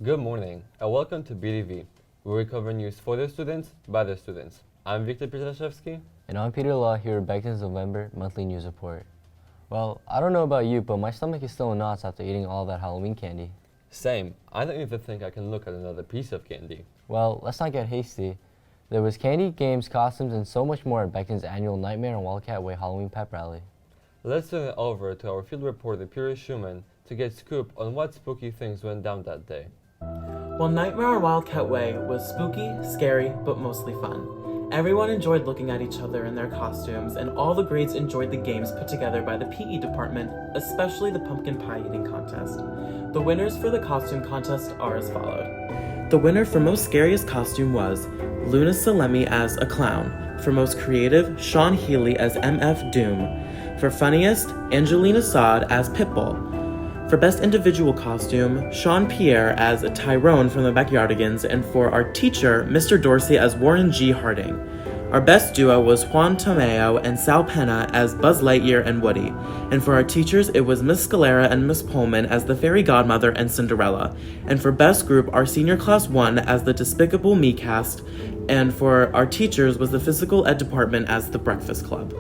Good morning and welcome to BDV, where we cover news for the students by the students. I'm Victor Pietaszewski. And I'm Peter Law here with Becton's November monthly news report. Well, I don't know about you, but my stomach is still in knots after eating all that Halloween candy. Same. I don't even think I can look at another piece of candy. Well, let's not get hasty. There was candy, games, costumes, and so much more at Becton's annual Nightmare on Wildcat Way Halloween pep rally. Let's turn it over to our field reporter Peter Schumann to get scoop on what spooky things went down that day. Well, Nightmare on Wildcat Way was spooky, scary, but mostly fun. Everyone enjoyed looking at each other in their costumes, and all the grades enjoyed the games put together by the PE department, especially the pumpkin pie eating contest. The winners for the costume contest are as followed. The winner for most scariest costume was Luna Salemi as a clown. For most creative, Sean Healy as MF Doom. For funniest, Angelina Saad as Pitbull. For best individual costume, Sean Pierre as Tyrone from the Backyardigans, and for our teacher, Mr. Dorsey as Warren G. Harding. Our best duo was Juan Tomeo and Sal Penna as Buzz Lightyear and Woody. And for our teachers, it was Miss Scalera and Miss Pullman as the Fairy Godmother and Cinderella. And for best group, our senior class won as the Despicable Me cast, and for our teachers was the physical ed department as the Breakfast Club.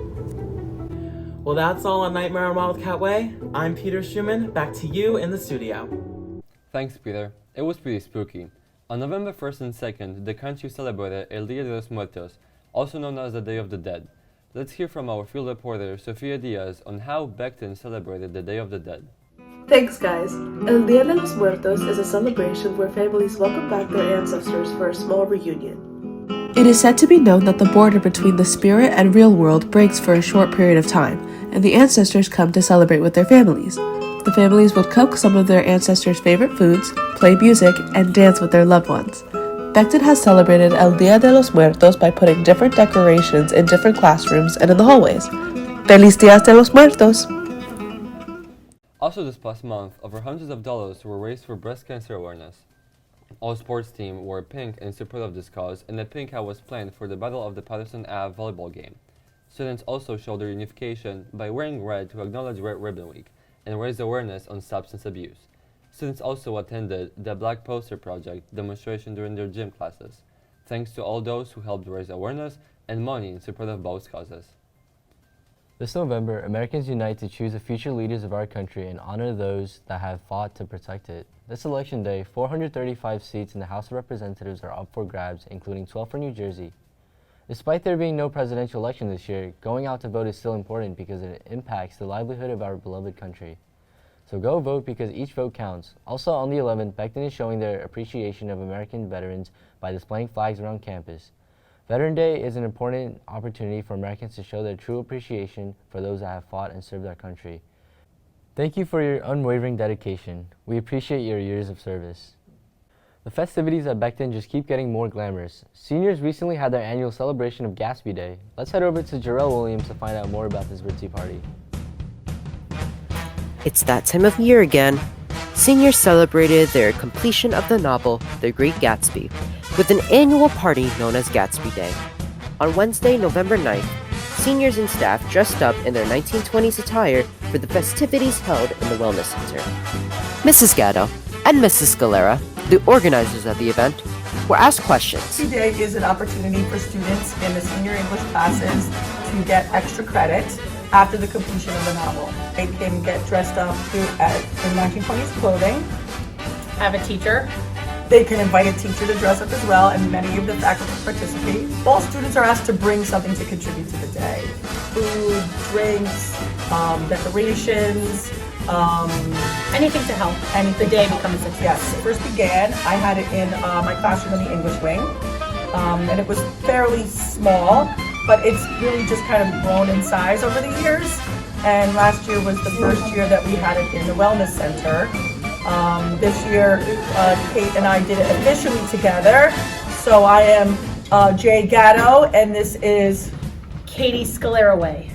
Well, that's all on Nightmare on Wildcat Way. I'm Peter Schumann, back to you in the studio. Thanks, Peter. It was pretty spooky. On November 1st and 2nd, the country celebrated El Día de los Muertos, also known as the Day of the Dead. Let's hear from our field reporter, Sofia Diaz, on how Becton celebrated the Day of the Dead. Thanks, guys. El Día de los Muertos is a celebration where families welcome back their ancestors for a small reunion. It is said to be known that the border between the spirit and real world breaks for a short period of time, and the ancestors come to celebrate with their families. The families would cook some of their ancestors' favorite foods, play music, and dance with their loved ones. Becton has celebrated El Día de los Muertos by putting different decorations in different classrooms and in the hallways. Feliz Días de los Muertos! Also this past month, over hundreds of dollars were raised for breast cancer awareness. All sports teams wore pink in support of this cause, and a pink hat was planned for the Battle of the Patterson Ave volleyball game. Students also showed their unification by wearing red to acknowledge Red Ribbon Week and raise awareness on substance abuse. Students also attended the Black Poster Project demonstration during their gym classes. Thanks to all those who helped raise awareness and money in support of both causes. This November, Americans unite to choose the future leaders of our country and honor those that have fought to protect it. This election day, 435 seats in the House of Representatives are up for grabs, including 12 for New Jersey. Despite there being no presidential election this year, going out to vote is still important because it impacts the livelihood of our beloved country. So go vote because each vote counts. Also on the 11th, Becton is showing their appreciation of American veterans by displaying flags around campus. Veteran Day is an important opportunity for Americans to show their true appreciation for those that have fought and served our country. Thank you for your unwavering dedication. We appreciate your years of service. The festivities at Becton just keep getting more glamorous. Seniors recently had their annual celebration of Gatsby Day. Let's head over to Jarrell Williams to find out more about this ritzy party. It's that time of year again. Seniors celebrated their completion of the novel, The Great Gatsby, with an annual party known as Gatsby Day. On Wednesday, November 9th, seniors and staff dressed up in their 1920s attire for the festivities held in the Wellness Center. Mrs. Gatto and Mrs. Scalera, the organizers of the event, were asked questions. Today is an opportunity for students in the senior English classes to get extra credit after the completion of the novel. They can get dressed up in 1920s clothing, have a teacher. They can invite a teacher to dress up as well, and many of the faculty participate. All students are asked to bring something to contribute to the day. Food, drinks, decorations, Anything to help the day become a success. Yes, it first began, I had it in my classroom in the English wing, and it was fairly small, but it's really just kind of grown in size over the years. And last year was the first year that we had it in the Wellness Center. This year, Kate and I did it officially together. So I am Jay Gatto, and this is Katie Scalera Way.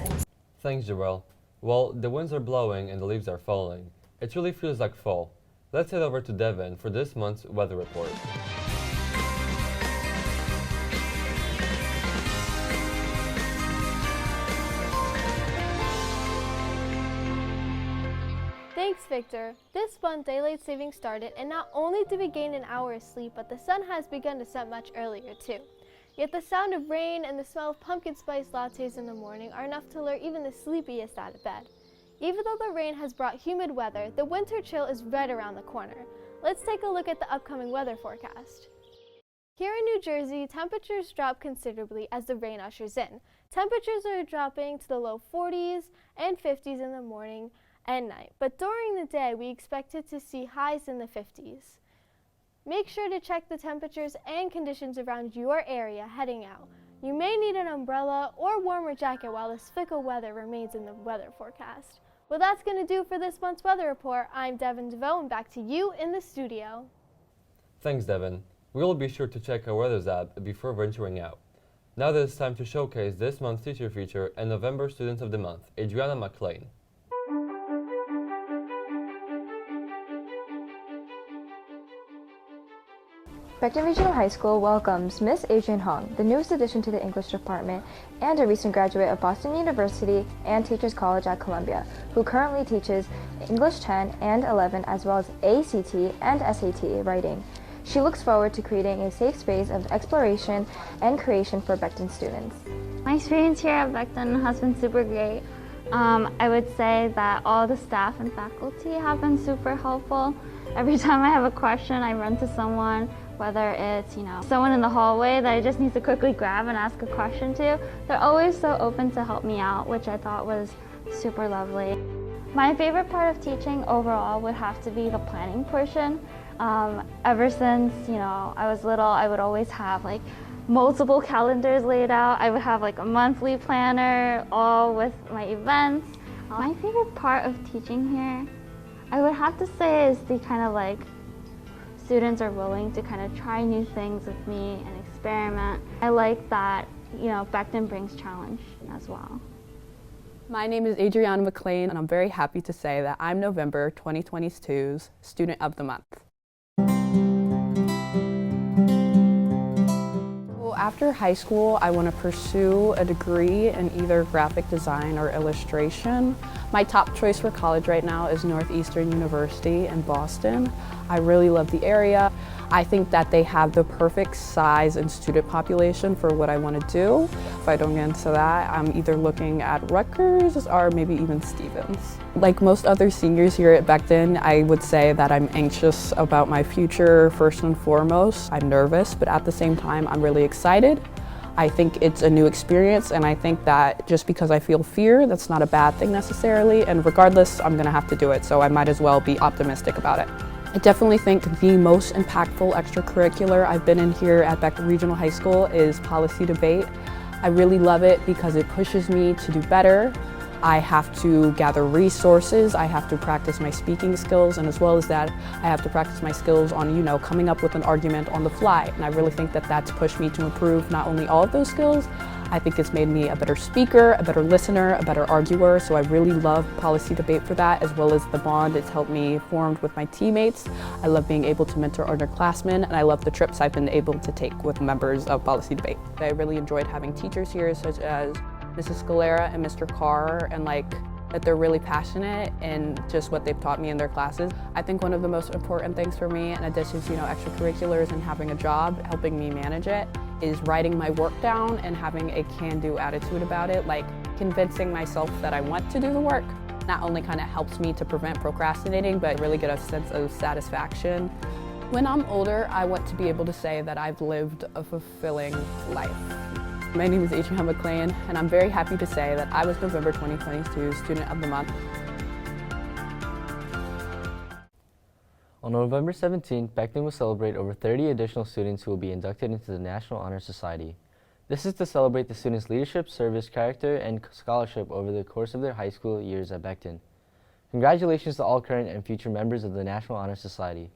Thanks, Jarrell. Well, the winds are blowing and the leaves are falling. It really feels like fall. Let's head over to Devon for this month's weather report. Thanks, Victor. This month, daylight savings started, and not only did we gain an hour of sleep, but the sun has begun to set much earlier too. Yet the sound of rain and the smell of pumpkin spice lattes in the morning are enough to lure even the sleepiest out of bed. Even though the rain has brought humid weather, the winter chill is right around the corner. Let's take a look at the upcoming weather forecast. Here in New Jersey, temperatures drop considerably as the rain ushers in. Temperatures are dropping to the low 40s and 50s in the morning and night, but during the day we expected to see highs in the 50s. Make sure to check the temperatures and conditions around your area heading out. You may need an umbrella or warmer jacket while this fickle weather remains in the weather forecast. Well, that's going to do for this month's weather report. I'm Devin DeVoe, and back to you in the studio. Thanks, Devin. We will be sure to check our weather app before venturing out. Now that it's time to showcase this month's teacher feature and November Students of the Month, Adriana McLean. Becton Regional High School welcomes Miss Adrienne Hong, the newest addition to the English department and a recent graduate of Boston University and Teachers College at Columbia, who currently teaches English 10 and 11 as well as ACT and SAT writing. She looks forward to creating a safe space of exploration and creation for Becton students. My experience here at Becton has been super great. I would say that all the staff and faculty have been super helpful. Every time I have a question, I run to someone, whether it's, someone in the hallway that I just need to quickly grab and ask a question to. They're always so open to help me out, which I thought was super lovely. My favorite part of teaching overall would have to be the planning portion. Ever since, I was little, I would always have multiple calendars laid out. I would have a monthly planner, all with my events. My favorite part of teaching here, I would have to say, is the kind of students are willing to kind of try new things with me and experiment. I like that, Becton brings challenge as well. My name is Adriana McLean, and I'm very happy to say that I'm November 2022's Student of the Month. After high school, I want to pursue a degree in either graphic design or illustration. My top choice for college right now is Northeastern University in Boston. I really love the area. I think that they have the perfect size and student population for what I want to do. If I don't get into that, I'm either looking at Rutgers or maybe even Stevens. Like most other seniors here at Becton, I would say that I'm anxious about my future first and foremost. I'm nervous, but at the same time, I'm really excited. I think it's a new experience, and I think that just because I feel fear, that's not a bad thing necessarily, and regardless, I'm gonna have to do it, so I might as well be optimistic about it. I definitely think the most impactful extracurricular I've been in here at Becton Regional High School is policy debate. I really love it because it pushes me to do better. I have to gather resources, I have to practice my speaking skills, and as well as that, I have to practice my skills on, coming up with an argument on the fly. And I really think that that's pushed me to improve not only all of those skills, I think it's made me a better speaker, a better listener, a better arguer, so I really love policy debate for that, as well as the bond it's helped me form with my teammates. I love being able to mentor underclassmen, and I love the trips I've been able to take with members of policy debate. I really enjoyed having teachers here, such as Mrs. Scalera and Mr. Carr, and that they're really passionate in just what they've taught me in their classes. I think one of the most important things for me, in addition to extracurriculars and having a job, helping me manage it, is writing my work down and having a can-do attitude about it, convincing myself that I want to do the work. Not only kind of helps me to prevent procrastinating, but really get a sense of satisfaction. When I'm older, I want to be able to say that I've lived a fulfilling life. My name is Adriana McLean, and I'm very happy to say that I was November 2022 Student of the Month. On November 17th, Becton will celebrate over 30 additional students who will be inducted into the National Honor Society. This is to celebrate the students' leadership, service, character, and scholarship over the course of their high school years at Becton. Congratulations to all current and future members of the National Honor Society.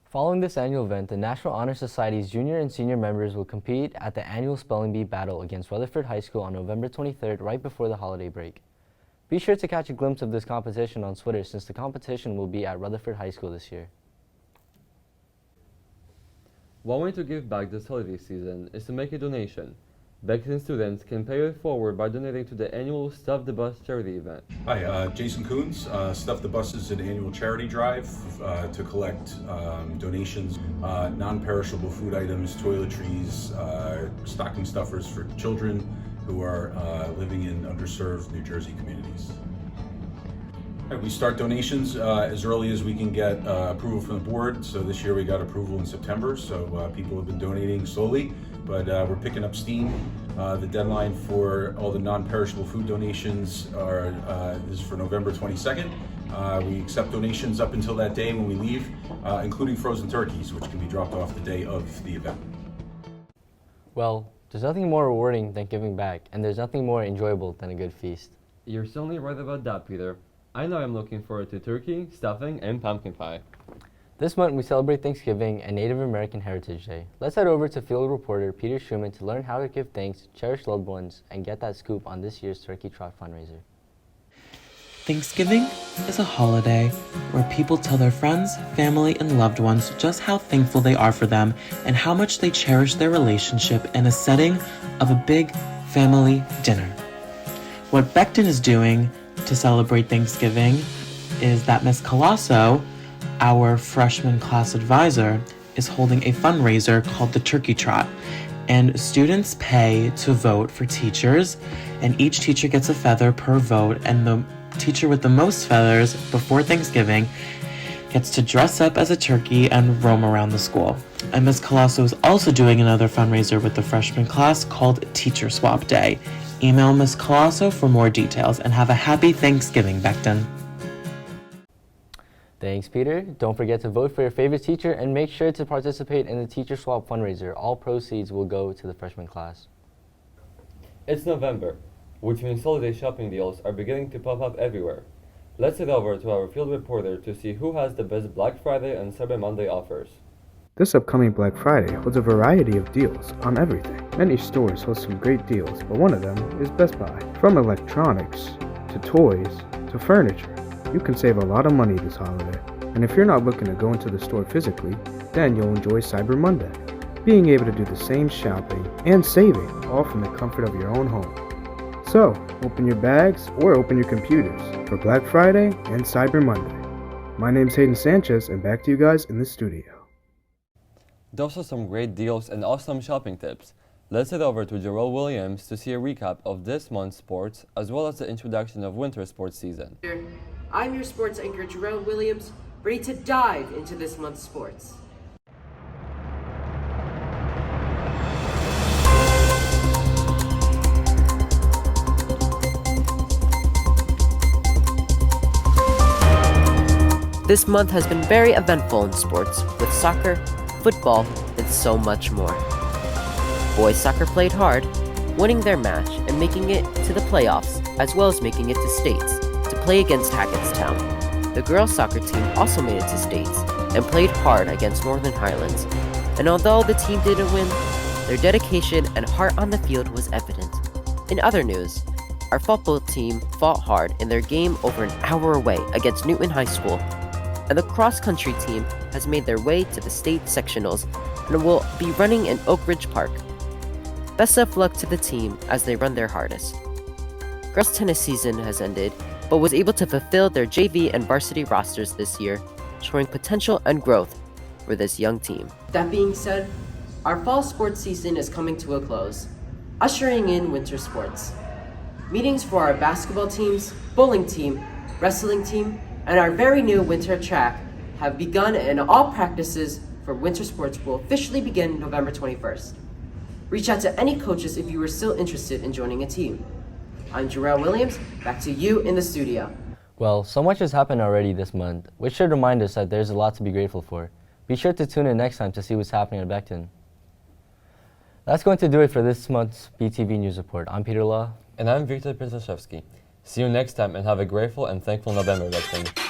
Following this annual event, the National Honor Society's junior and senior members will compete at the annual Spelling Bee Battle against Rutherford High School on November 23rd, right before the holiday break. Be sure to catch a glimpse of this competition on Twitter, since the competition will be at Rutherford High School this year. One way to give back this holiday season is to make a donation. Becton students can pay it forward by donating to the annual Stuff the Bus charity event. Hi, Jason Coons. Stuff the Bus is an annual charity drive to collect donations, non-perishable food items, toiletries, stocking stuffers for children who are living in underserved New Jersey communities. We start donations as early as we can get approval from the board. So this year we got approval in September, so people have been donating slowly, but we're picking up steam. The deadline for all the non-perishable food donations is for November 22nd. We accept donations up until that day when we leave, including frozen turkeys, which can be dropped off the day of the event. Well, there's nothing more rewarding than giving back, and there's nothing more enjoyable than a good feast. You're certainly right about that, Peter. I know I'm looking forward to turkey, stuffing, and pumpkin pie. This month we celebrate Thanksgiving and Native American Heritage Day. Let's head over to field reporter Peter Schumann to learn how to give thanks, cherish loved ones, and get that scoop on this year's Turkey Trot fundraiser. Thanksgiving is a holiday where people tell their friends, family, and loved ones just how thankful they are for them and how much they cherish their relationship in a setting of a big family dinner. What Becton is doing to celebrate Thanksgiving is that Miss Colasso, our freshman class advisor, is holding a fundraiser called the Turkey Trot. And students pay to vote for teachers, and each teacher gets a feather per vote, and the teacher with the most feathers before Thanksgiving gets to dress up as a turkey and roam around the school. And Ms. Colasso is also doing another fundraiser with the freshman class called Teacher Swap Day. Email Ms. Colasso for more details, and have a happy Thanksgiving, Becton. Thanks, Peter. Don't forget to vote for your favorite teacher and make sure to participate in the Teacher Swap fundraiser. All proceeds will go to the freshman class. It's November, which means holiday shopping deals are beginning to pop up everywhere. Let's head over to our field reporter to see who has the best Black Friday and Cyber Monday offers. This upcoming Black Friday holds a variety of deals on everything. Many stores host some great deals, but one of them is Best Buy. From electronics, to toys, to furniture, you can save a lot of money this holiday. And if you're not looking to go into the store physically, then you'll enjoy Cyber Monday, being able to do the same shopping and saving, all from the comfort of your own home. So, open your bags or open your computers for Black Friday and Cyber Monday. My name's Hayden Sanchez, and back to you guys in the studio. Those are some great deals and awesome shopping tips. Let's head over to Jarrell Williams to see a recap of this month's sports, as well as the introduction of winter sports season. I'm your sports anchor, Jarrell Williams, ready to dive into this month's sports. This month has been very eventful in sports, with soccer, football, and so much more. Boys soccer played hard, winning their match and making it to the playoffs, as well as making it to states to play against Hackettstown. The girls soccer team also made it to states and played hard against Northern Highlands. And although the team didn't win, their dedication and heart on the field was evident. In other news, our football team fought hard in their game over an hour away against Newton High School. And the cross-country team has made their way to the state sectionals and will be running in Oak Ridge Park. Best of luck to the team as they run their hardest. Girls tennis season has ended, but was able to fulfill their JV and varsity rosters this year, showing potential and growth for this young team. That being said, our fall sports season is coming to a close, ushering in winter sports. Meetings for our basketball teams, bowling team, wrestling team, and our very new winter track have begun, and all practices for winter sports will officially begin November 21st. Reach out to any coaches if you are still interested in joining a team. I'm Jarrell Williams, back to you in the studio. Well, so much has happened already this month, which should remind us that there's a lot to be grateful for. Be sure to tune in next time to see what's happening at Becton. That's going to do it for this month's BTV News Report. I'm Peter Law. And I'm Victor Przeszewski. See you next time and have a grateful and thankful November, Becton.